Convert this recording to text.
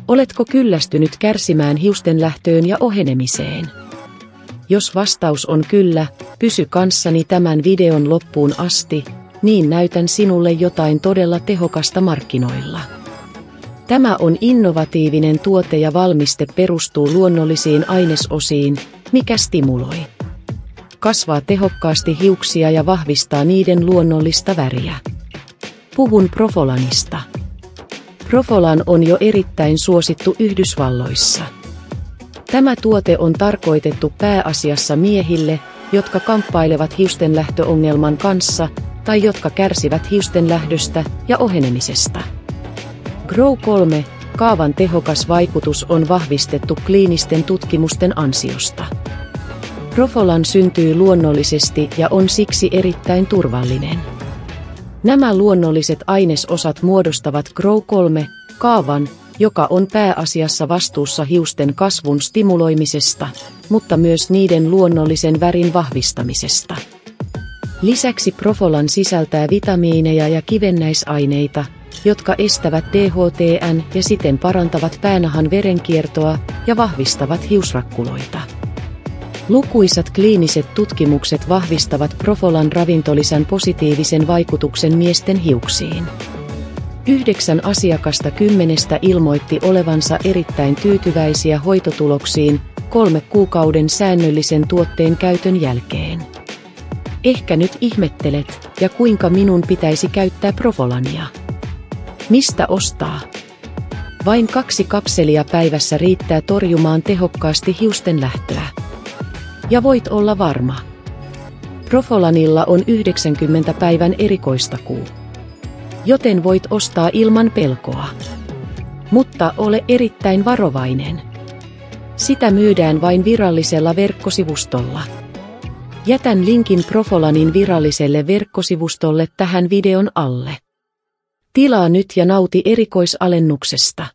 Oletko kyllästynyt kärsimään hiusten lähtöön ja ohenemiseen? Jos vastaus on kyllä, pysy kanssani tämän videon loppuun asti, niin näytän sinulle jotain todella tehokasta markkinoilla. Tämä on innovatiivinen tuote ja valmiste perustuu luonnollisiin ainesosiin, mikä stimuloi. Kasvaa tehokkaasti hiuksia ja vahvistaa niiden luonnollista väriä. Puhun Profolanista. Profolan on jo erittäin suosittu Yhdysvalloissa. Tämä tuote on tarkoitettu pääasiassa miehille, jotka kamppailevat hiustenlähtöongelman kanssa tai jotka kärsivät hiustenlähdöstä ja ohenemisesta. Grow 3 kaavan tehokas vaikutus on vahvistettu kliinisten tutkimusten ansiosta. Profolan syntyy luonnollisesti ja on siksi erittäin turvallinen. Nämä luonnolliset ainesosat muodostavat Grow 3 kaavan, joka on pääasiassa vastuussa hiusten kasvun stimuloimisesta, mutta myös niiden luonnollisen värin vahvistamisesta. Lisäksi Profolan sisältää vitamiineja ja kivennäisaineita, jotka estävät DHT:n ja siten parantavat päänahan verenkiertoa ja vahvistavat hiusrakkuloita. Lukuisat kliiniset tutkimukset vahvistavat Profolan ravintolisän positiivisen vaikutuksen miesten hiuksiin. 9 asiakasta 10 ilmoitti olevansa erittäin tyytyväisiä hoitotuloksiin 3 kuukauden säännöllisen tuotteen käytön jälkeen. Ehkä nyt ihmettelet, ja kuinka minun pitäisi käyttää Profolania? Mistä ostaa? Vain 2 kapselia päivässä riittää torjumaan tehokkaasti hiusten lähtöä. Ja voit olla varma. Profolanilla on 90 päivän erikoistakuu. Joten voit ostaa ilman pelkoa. Mutta ole erittäin varovainen. Sitä myydään vain virallisella verkkosivustolla. Jätän linkin Profolanin viralliselle verkkosivustolle tähän videon alle. Tilaa nyt ja nauti erikoisalennuksesta.